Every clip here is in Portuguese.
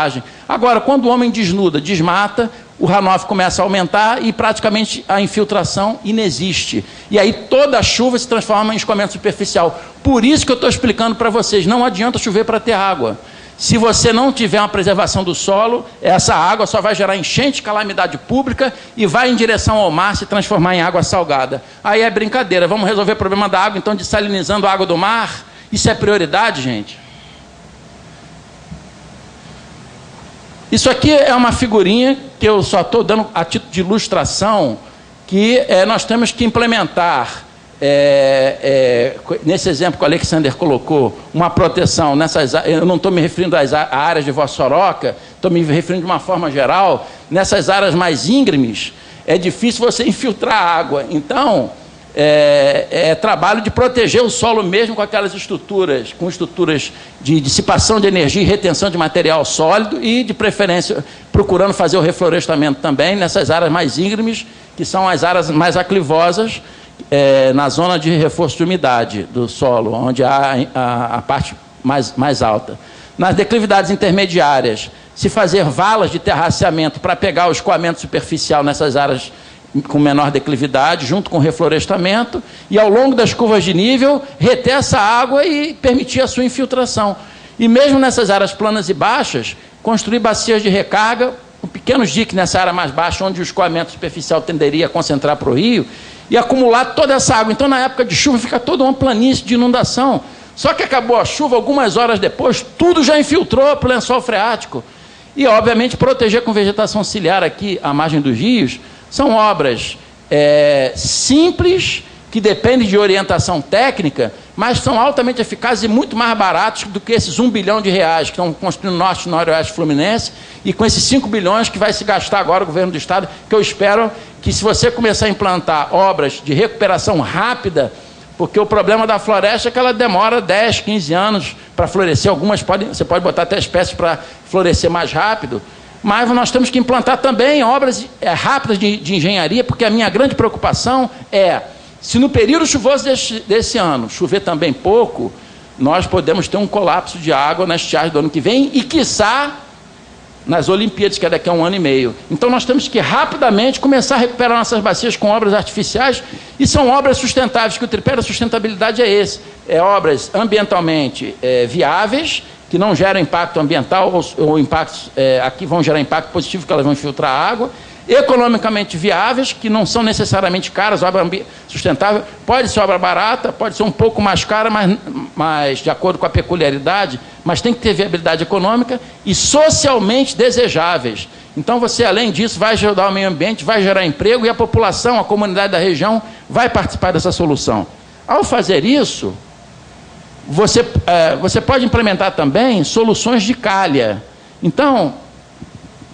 reciclagem. Agora, quando o homem desnuda, desmata, o runoff começa a aumentar e praticamente a infiltração inexiste. E aí toda a chuva se transforma em escoamento superficial. Por isso que eu estou explicando para vocês, não adianta chover para ter água. Se você não tiver uma preservação do solo, essa água só vai gerar enchente, calamidade pública e vai em direção ao mar se transformar em água salgada. Aí é brincadeira, vamos resolver o problema da água, então, dessalinizando a água do mar? Isso é prioridade, gente? Isso aqui é uma figurinha que eu só estou dando a título de ilustração, que nós temos que implementar, nesse exemplo que o Alexander colocou, uma proteção nessas, eu não estou me referindo às áreas de Vossoroca, estou me referindo de uma forma geral, nessas áreas mais íngremes, é difícil você infiltrar água. Então, trabalho de proteger o solo mesmo com aquelas estruturas, com estruturas de dissipação de energia e retenção de material sólido e, de preferência, procurando fazer o reflorestamento também nessas áreas mais íngremes, que são as áreas mais aclivosas, na zona de reforço de umidade do solo, onde há a parte mais alta. Nas declividades intermediárias, se fazer valas de terraceamento para pegar o escoamento superficial nessas áreas com menor declividade, junto com o reflorestamento, e ao longo das curvas de nível, reter essa água e permitir a sua infiltração. E mesmo nessas áreas planas e baixas, construir bacias de recarga, com pequenos diques nessa área mais baixa, onde o escoamento superficial tenderia a concentrar para o rio, e acumular toda essa água. Então, na época de chuva, fica toda uma planície de inundação. Só que acabou a chuva, algumas horas depois, tudo já infiltrou para o lençol freático. E, obviamente, proteger com vegetação ciliar aqui à margem dos rios, são obras simples, que dependem de orientação técnica, mas são altamente eficazes e muito mais baratos do que esses 1 bilhão de reais que estão construindo no norte e noroeste fluminense, e com esses 5 bilhões que vai se gastar agora o governo do estado, que eu espero que, se você começar a implantar obras de recuperação rápida, porque o problema da floresta é que ela demora 10, 15 anos para florescer, você pode botar até espécies para florescer mais rápido, mas nós temos que implantar também obras rápidas de engenharia, porque a minha grande preocupação é, se no período chuvoso desse ano chover também pouco, nós podemos ter um colapso de água na estiagem do ano que vem e, quiçá, nas Olimpíadas, que é daqui a 1 ano e meio. Então, nós temos que rapidamente começar a recuperar nossas bacias com obras artificiais, e são obras sustentáveis, que o tripé da sustentabilidade é esse. Obras ambientalmente viáveis, que não geram impacto ambiental, ou impactos aqui vão gerar impacto positivo, que elas vão filtrar água, economicamente viáveis, que não são necessariamente caras. Obra sustentável pode ser obra barata, pode ser um pouco mais cara, mas de acordo com a peculiaridade, mas tem que ter viabilidade econômica, e socialmente desejáveis. Então, você, além disso, vai ajudar o meio ambiente, vai gerar emprego, e a população, a comunidade da região vai participar dessa solução. Ao fazer isso, você pode implementar também soluções de calha. Então,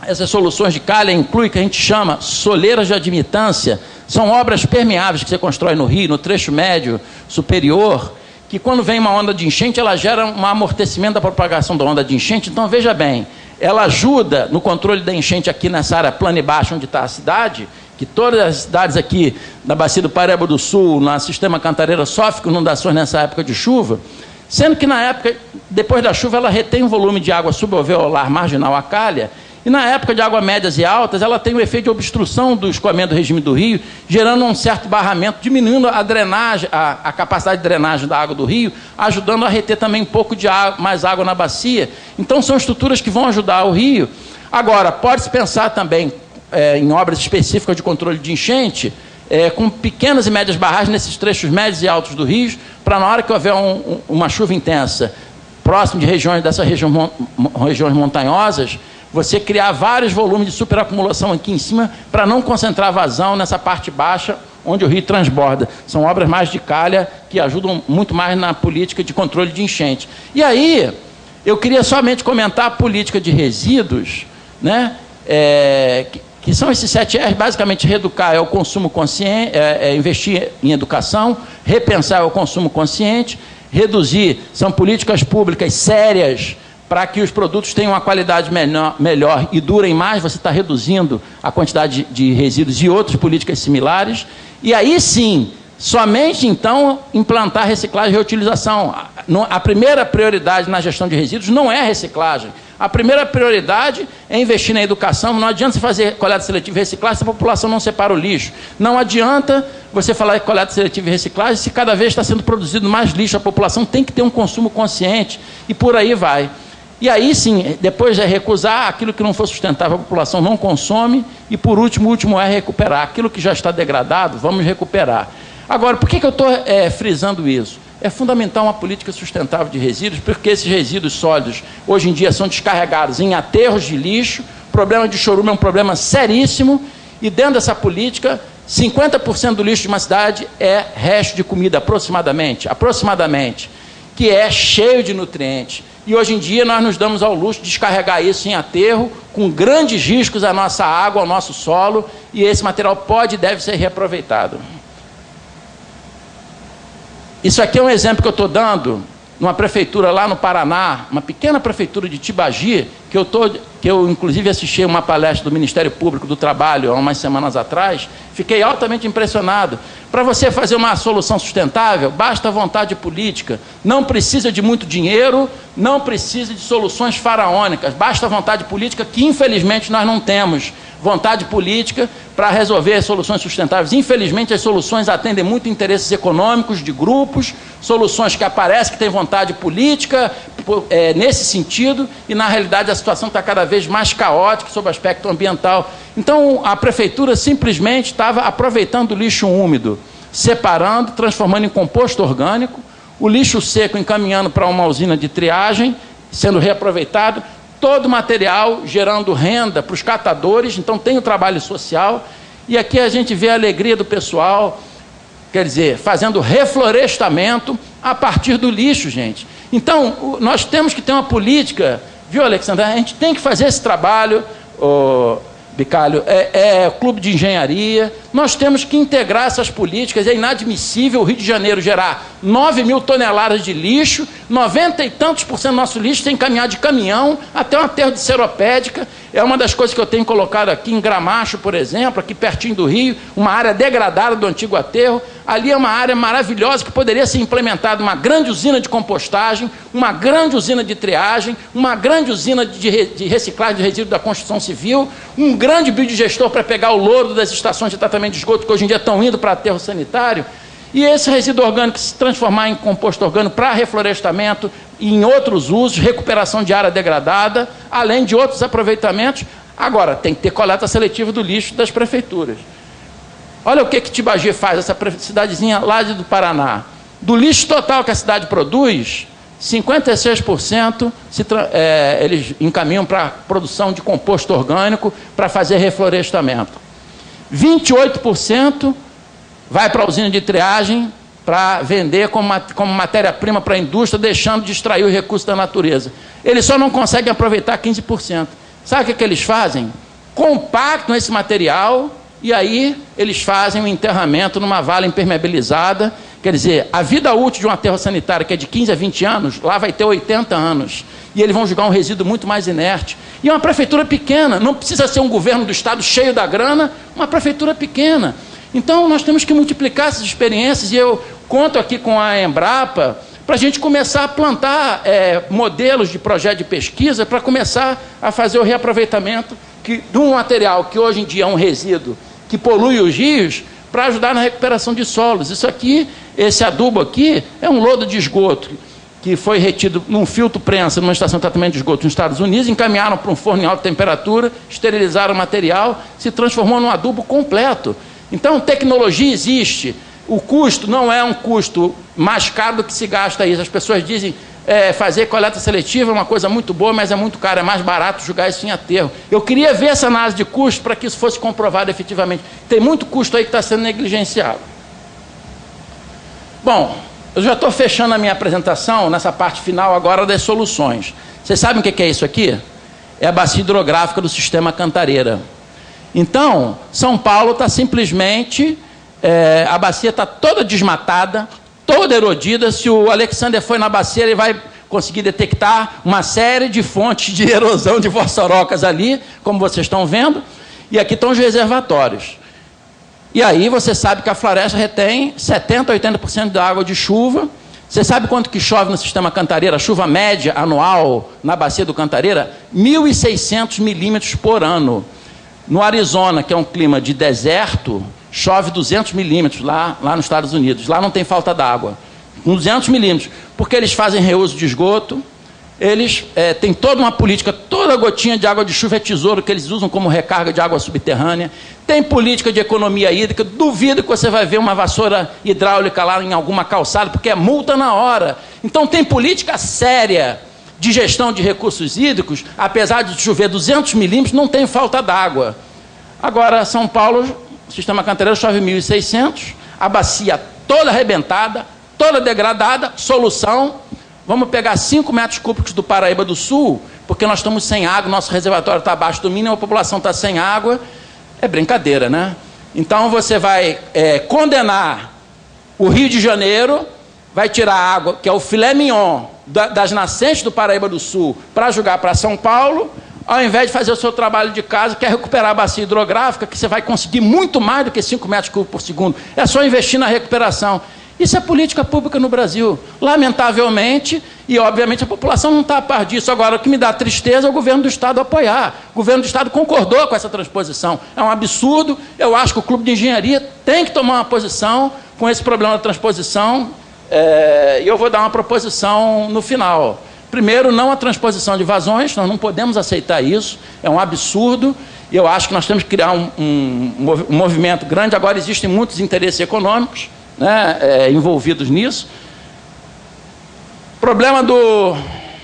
essas soluções de calha incluem o que a gente chama soleiras de admitância. São obras permeáveis que você constrói no rio, no trecho médio, superior, que, quando vem uma onda de enchente, ela gera um amortecimento da propagação da onda de enchente. Então, veja bem, ela ajuda no controle da enchente aqui nessa área plana e baixa onde está a cidade, que todas as cidades aqui na bacia do Paraíba do Sul, no sistema Cantareira, sofrem com inundações nessa época de chuva, sendo que, na época, depois da chuva, ela retém um volume de água subalveolar marginal à calha, e na época de águas médias e altas, ela tem o efeito de obstrução do escoamento do regime do rio, gerando um certo barramento, diminuindo a drenagem, a capacidade de drenagem da água do rio, ajudando a reter também um pouco de mais água na bacia. Então, são estruturas que vão ajudar o rio. Agora, pode-se pensar também em obras específicas de controle de enchente, com pequenas e médias barragens nesses trechos médios e altos do rio, para, na hora que houver uma chuva intensa, próximo de dessas regiões montanhosas, você criar vários volumes de superacumulação aqui em cima, para não concentrar vazão nessa parte baixa, onde o rio transborda. São obras mais de calha, que ajudam muito mais na política de controle de enchente. E aí, eu queria somente comentar a política de resíduos, né? Que são esses 7 R's, basicamente. Reeducar é o consumo consciente, investir em educação, repensar é o consumo consciente, reduzir são políticas públicas sérias para que os produtos tenham uma qualidade melhor e durem mais. Você está reduzindo a quantidade de resíduos, e outras políticas similares. E aí sim, somente então implantar reciclagem e reutilização. A primeira prioridade na gestão de resíduos não é a reciclagem. A primeira prioridade é investir na educação. Não adianta você fazer coleta seletiva e reciclagem se a população não separa o lixo. Não adianta você falar em coleta seletiva e reciclagem se cada vez está sendo produzido mais lixo. A população tem que ter um consumo consciente e por aí vai. E aí sim, depois é recusar aquilo que não for sustentável, a população não consome. E por último, o último é recuperar. Aquilo que já está degradado, vamos recuperar. Agora, por que eu estou frisando isso? É fundamental uma política sustentável de resíduos, porque esses resíduos sólidos, hoje em dia, são descarregados em aterros de lixo. O problema de chorume é um problema seríssimo, e dentro dessa política, 50% do lixo de uma cidade é resto de comida, aproximadamente, que é cheio de nutrientes. E hoje em dia nós nos damos ao luxo de descarregar isso em aterro, com grandes riscos à nossa água, ao nosso solo, e esse material pode e deve ser reaproveitado. Isso aqui é um exemplo que eu estou dando numa prefeitura lá no Paraná, uma pequena prefeitura de Tibagi, que eu inclusive assisti uma palestra do Ministério Público do Trabalho há umas semanas atrás, fiquei altamente impressionado. Para você fazer uma solução sustentável, basta vontade política, não precisa de muito dinheiro, não precisa de soluções faraônicas, basta vontade política, que infelizmente nós não temos vontade política para resolver soluções sustentáveis. Infelizmente, as soluções atendem muito interesses econômicos de grupos, soluções que aparecem que têm vontade política nesse sentido, e na realidade a situação está cada vez mais caótica sob o aspecto ambiental. Então, a prefeitura simplesmente estava aproveitando o lixo úmido, separando, transformando em composto orgânico, o lixo seco encaminhando para uma usina de triagem, sendo reaproveitado, todo o material gerando renda para os catadores. Então tem o trabalho social, e aqui a gente vê a alegria do pessoal, quer dizer, fazendo reflorestamento a partir do lixo, gente. Então, nós temos que ter uma política, viu, Alexandre? A gente tem que fazer esse trabalho, Bicalho, clube de engenharia, nós temos que integrar essas políticas. É inadmissível o Rio de Janeiro gerar 9 mil toneladas de lixo, 90 e tantos % do nosso lixo tem que caminhar de caminhão até um aterro de seropédica. É uma das coisas que eu tenho colocado aqui em Gramacho, por exemplo, aqui pertinho do Rio, uma área degradada do antigo aterro. Ali é uma área maravilhosa que poderia ser implementada uma grande usina de compostagem, uma grande usina de triagem, uma grande usina de reciclagem de resíduos da construção civil, um grande biodigestor para pegar o lodo das estações de tratamento de esgoto que hoje em dia estão indo para aterro sanitário. E esse resíduo orgânico se transformar em composto orgânico para reflorestamento e em outros usos, recuperação de área degradada, além de outros aproveitamentos. Agora, tem que ter coleta seletiva do lixo das prefeituras. Olha o que Tibagi faz, essa cidadezinha lá do Paraná. Do lixo total que a cidade produz, 56% eles encaminham para a produção de composto orgânico para fazer reflorestamento. 28% vai para a usina de triagem para vender como matéria-prima para a indústria, deixando de extrair os recursos da natureza. Eles só não conseguem aproveitar 15%. Sabe o que eles fazem? Compactam esse material e aí eles fazem o enterramento numa vala impermeabilizada. Quer dizer, a vida útil de um aterro sanitário, que é de 15 a 20 anos, lá vai ter 80 anos. E eles vão jogar um resíduo muito mais inerte. E é uma prefeitura pequena, não precisa ser um governo do estado cheio da grana, uma prefeitura pequena. Então, nós temos que multiplicar essas experiências, e eu conto aqui com a Embrapa para a gente começar a plantar modelos de projeto de pesquisa para começar a fazer o reaproveitamento de um material que hoje em dia é um resíduo que polui os rios, para ajudar na recuperação de solos. Isso aqui, esse adubo aqui, é um lodo de esgoto que foi retido num filtro prensa numa estação de tratamento de esgoto nos Estados Unidos, encaminharam para um forno em alta temperatura, esterilizaram o material, se transformou num adubo completo. Então, tecnologia existe, o custo não é um custo mais caro do que se gasta isso. As pessoas dizem, fazer coleta seletiva é uma coisa muito boa, mas é muito caro, é mais barato jogar isso em aterro. Eu queria ver essa análise de custo para que isso fosse comprovado efetivamente. Tem muito custo aí que está sendo negligenciado. Bom, eu já estou fechando a minha apresentação nessa parte final agora das soluções. Vocês sabem o que é isso aqui? É a bacia hidrográfica do sistema Cantareira. Então, São Paulo está simplesmente, a bacia está toda desmatada, toda erodida. Se o Alexander foi na bacia, ele vai conseguir detectar uma série de fontes de erosão de vossorocas ali, como vocês estão vendo, e aqui estão os reservatórios. E aí você sabe que a floresta retém 70% a 80% da água de chuva, Você sabe quanto que chove no sistema Cantareira? A chuva média anual na bacia do Cantareira? 1.600 milímetros por ano. No Arizona, que é um clima de deserto, chove 200 milímetros lá nos Estados Unidos. Lá não tem falta d'água. 200 milímetros. Porque eles fazem reuso de esgoto, eles têm toda uma política, toda gotinha de água de chuva é tesouro que eles usam como recarga de água subterrânea. Tem política de economia hídrica. Duvido que você vai ver uma vassoura hidráulica lá em alguma calçada, porque é multa na hora. Então tem política séria de gestão de recursos hídricos. Apesar de chover 200 milímetros, não tem falta d'água. Agora, São Paulo, o sistema Cantareira chove 1.600, a bacia toda arrebentada, toda degradada. Solução: vamos pegar 5 metros cúbicos do Paraíba do Sul, porque nós estamos sem água, nosso reservatório está abaixo do mínimo, a população está sem água. É brincadeira, né? Então você vai condenar o Rio de Janeiro, vai tirar a água, que é o filé mignon das nascentes do Paraíba do Sul, para jogar para São Paulo, ao invés de fazer o seu trabalho de casa, que é recuperar a bacia hidrográfica, que você vai conseguir muito mais do que 5 metros cúbicos por segundo. É só investir na recuperação. Isso é política pública no Brasil. Lamentavelmente, e obviamente a população não está a par disso. Agora, o que me dá tristeza é o governo do Estado apoiar. O governo do Estado concordou com essa transposição. É um absurdo. Eu acho que o Clube de Engenharia tem que tomar uma posição com esse problema da transposição. E eu vou dar uma proposição no final. Primeiro, não a transposição de vazões. Nós não podemos aceitar isso. É um absurdo. E eu acho que nós temos que criar um movimento grande. Agora, existem muitos interesses econômicos, né, envolvidos nisso. Problema do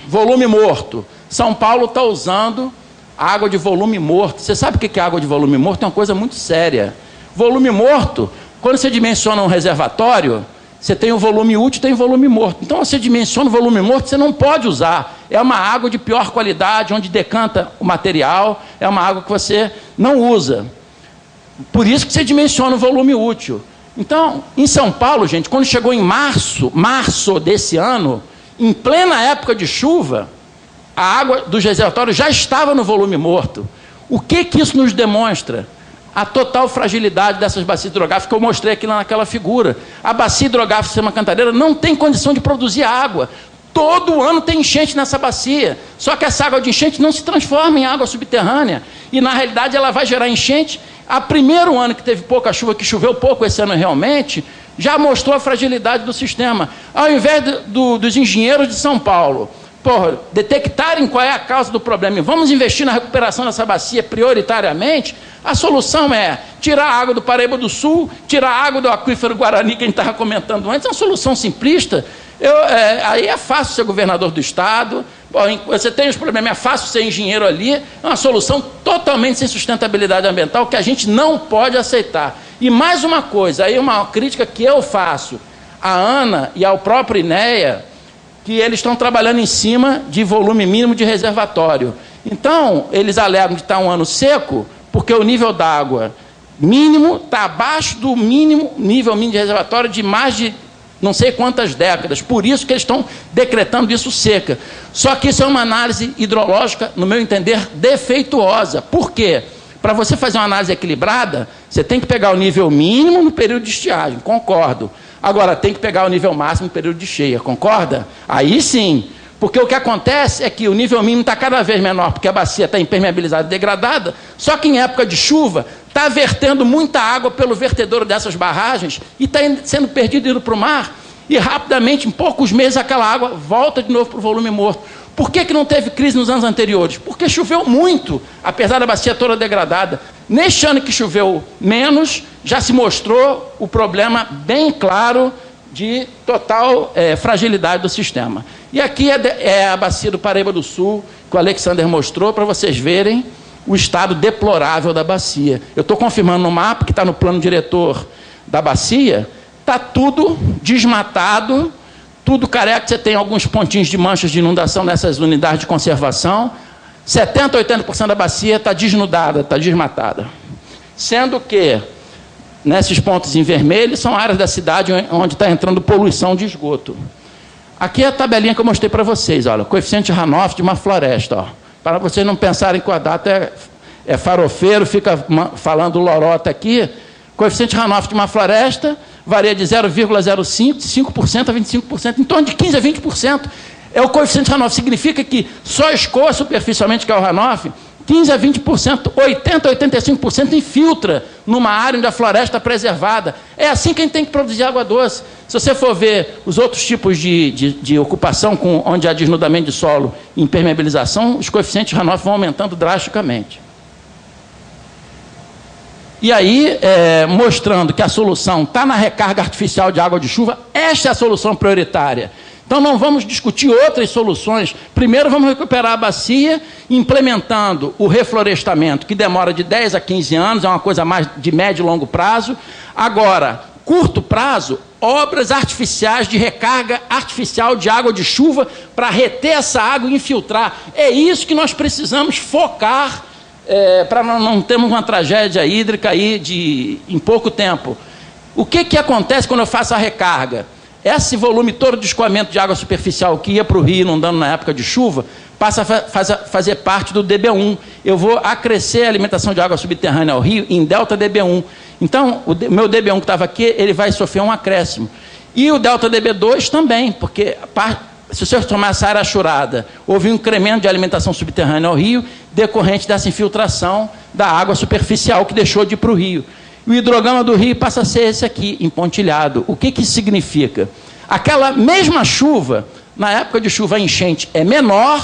volume morto. São Paulo está usando água de volume morto. Você sabe o que é água de volume morto? É uma coisa muito séria. Volume morto, quando você dimensiona um reservatório, você tem o volume útil e tem o volume morto. Então, você dimensiona o volume morto, você não pode usar. É uma água de pior qualidade, onde decanta o material, é uma água que você não usa. Por isso que você dimensiona o volume útil. Então, em São Paulo, gente, quando chegou em março desse ano, em plena época de chuva, a água dos reservatórios já estava no volume morto. O que isso nos demonstra? A total fragilidade dessas bacias hidrográficas que eu mostrei aqui naquela figura. A bacia hidrográfica do sistema Cantareira não tem condição de produzir água. Todo ano tem enchente nessa bacia. Só que essa água de enchente não se transforma em água subterrânea. E, na realidade, ela vai gerar enchente. A primeiro ano que teve pouca chuva, que choveu pouco esse ano realmente, já mostrou a fragilidade do sistema. Ao invés dos engenheiros de São Paulo detectarem qual é a causa do problema e vamos investir na recuperação dessa bacia prioritariamente, a solução é tirar a água do Paraíba do Sul, tirar a água do aquífero Guarani, que a gente estava comentando antes. É uma solução simplista. Aí é fácil ser governador do Estado, você tem os problemas, é fácil ser engenheiro ali. É uma solução totalmente sem sustentabilidade ambiental que a gente não pode aceitar. E mais uma coisa, aí uma crítica que eu faço à ANA e ao próprio INEA, que eles estão trabalhando em cima de volume mínimo de reservatório. Então, eles alegam que está um ano seco, porque o nível d'água mínimo está abaixo do nível mínimo de reservatório de mais de não sei quantas décadas. Por isso que eles estão decretando isso seca. Só que isso é uma análise hidrológica, no meu entender, defeituosa. Por quê? Para você fazer uma análise equilibrada, você tem que pegar o nível mínimo no período de estiagem, concordo. Agora, tem que pegar o nível máximo no período de cheia, concorda? Aí sim, porque o que acontece é que o nível mínimo está cada vez menor, porque a bacia está impermeabilizada e degradada, só que em época de chuva, está vertendo muita água pelo vertedouro dessas barragens e está sendo perdido indo para o mar, e rapidamente, em poucos meses, aquela água volta de novo para o volume morto. Por que não teve crise nos anos anteriores? Porque choveu muito, apesar da bacia toda degradada. Neste ano que choveu menos, já se mostrou o problema bem claro de total fragilidade do sistema. E aqui é a bacia do Paraíba do Sul, que o Alexander mostrou, para vocês verem o estado deplorável da bacia. Eu estou confirmando no mapa, que está no plano diretor da bacia, está tudo desmatado, tudo careca. Você tem alguns pontinhos de manchas de inundação nessas unidades de conservação. 70% a 80% da bacia está desnudada, está desmatada. Sendo que, nesses pontos em vermelho, são áreas da cidade onde está entrando poluição de esgoto. Aqui é a tabelinha que eu mostrei para vocês, olha, coeficiente Ranoff de uma floresta, ó, para vocês não pensarem que o Adata é farofeiro, fica falando lorota aqui. Coeficiente Ranoff de uma floresta, varia de 0,05%, 5% a 25%, em torno de 15% a 20%. É o coeficiente runoff, significa que só escoa superficialmente, que é o runoff, 15% a 20%, 80% a 85% infiltra numa área onde a floresta é preservada. É assim que a gente tem que produzir água doce. Se você for ver os outros tipos de ocupação, onde há desnudamento de solo e impermeabilização, os coeficientes runoff vão aumentando drasticamente. E aí, mostrando que a solução está na recarga artificial de água de chuva, esta é a solução prioritária. Então, não vamos discutir outras soluções. Primeiro, vamos recuperar a bacia, implementando o reflorestamento, que demora de 10 a 15 anos, é uma coisa mais de médio e longo prazo. Agora, curto prazo, obras artificiais de recarga artificial de água de chuva para reter essa água e infiltrar. É isso que nós precisamos focar para não termos uma tragédia hídrica aí em pouco tempo. O que acontece quando eu faço a recarga? Esse volume todo de escoamento de água superficial que ia para o rio inundando na época de chuva, passa a fazer parte do DB1. Eu vou acrescer a alimentação de água subterrânea ao rio em delta DB1. Então, o meu DB1 que estava aqui, ele vai sofrer um acréscimo. E o delta DB2 também, porque se você tomar essa área achurada, houve um incremento de alimentação subterrânea ao rio, decorrente dessa infiltração da água superficial que deixou de ir para o rio. O hidrograma do rio passa a ser esse aqui, empontilhado. O que isso significa? Aquela mesma chuva, na época de chuva a enchente é menor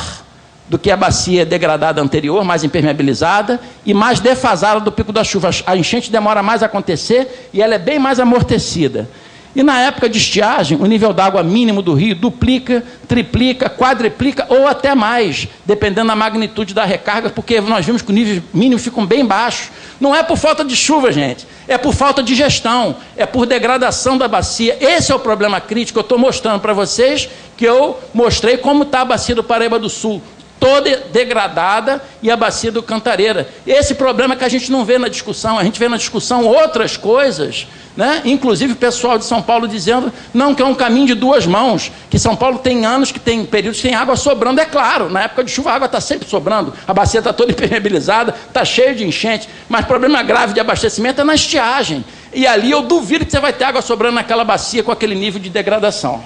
do que a bacia degradada anterior, mais impermeabilizada, e mais defasada do pico da chuva. A enchente demora mais a acontecer e ela é bem mais amortecida. E na época de estiagem, o nível d'água mínimo do rio duplica, triplica, quadriplica ou até mais, dependendo da magnitude da recarga, porque nós vimos que os níveis mínimos ficam bem baixos. Não é por falta de chuva, gente, é por falta de gestão, é por degradação da bacia. Esse é o problema crítico. Eu estou mostrando para vocês que eu mostrei como está a bacia do Paraíba do Sul, toda degradada, e a bacia do Cantareira. Esse problema que a gente não vê na discussão, a gente vê na discussão outras coisas, né? Inclusive o pessoal de São Paulo dizendo não, que é um caminho de duas mãos, que São Paulo tem anos que tem períodos que tem água sobrando. É claro, na época de chuva a água está sempre sobrando, a bacia está toda impermeabilizada, está cheia de enchente, mas problema grave de abastecimento é na estiagem, e ali eu duvido que você vai ter água sobrando naquela bacia com aquele nível de degradação.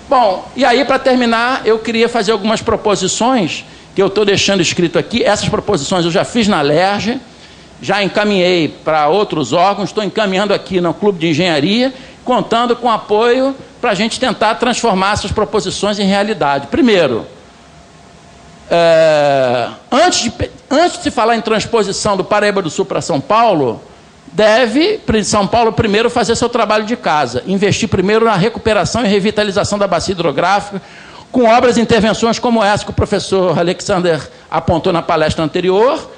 Bom, e aí, para terminar, eu queria fazer algumas proposições que eu estou deixando escrito aqui. Essas proposições eu já fiz na LERJ, já encaminhei para outros órgãos, estou encaminhando aqui no Clube de Engenharia, contando com apoio para a gente tentar transformar essas proposições em realidade. Primeiro, antes de se falar em transposição do Paraíba do Sul para São Paulo, deve São Paulo primeiro fazer seu trabalho de casa, investir primeiro na recuperação e revitalização da bacia hidrográfica, com obras e intervenções como essa que o professor Alexander apontou na palestra anterior.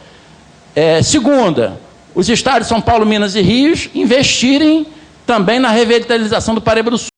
Segunda, os estados de São Paulo, Minas e Rio investirem também na revitalização do Paraíba do Sul.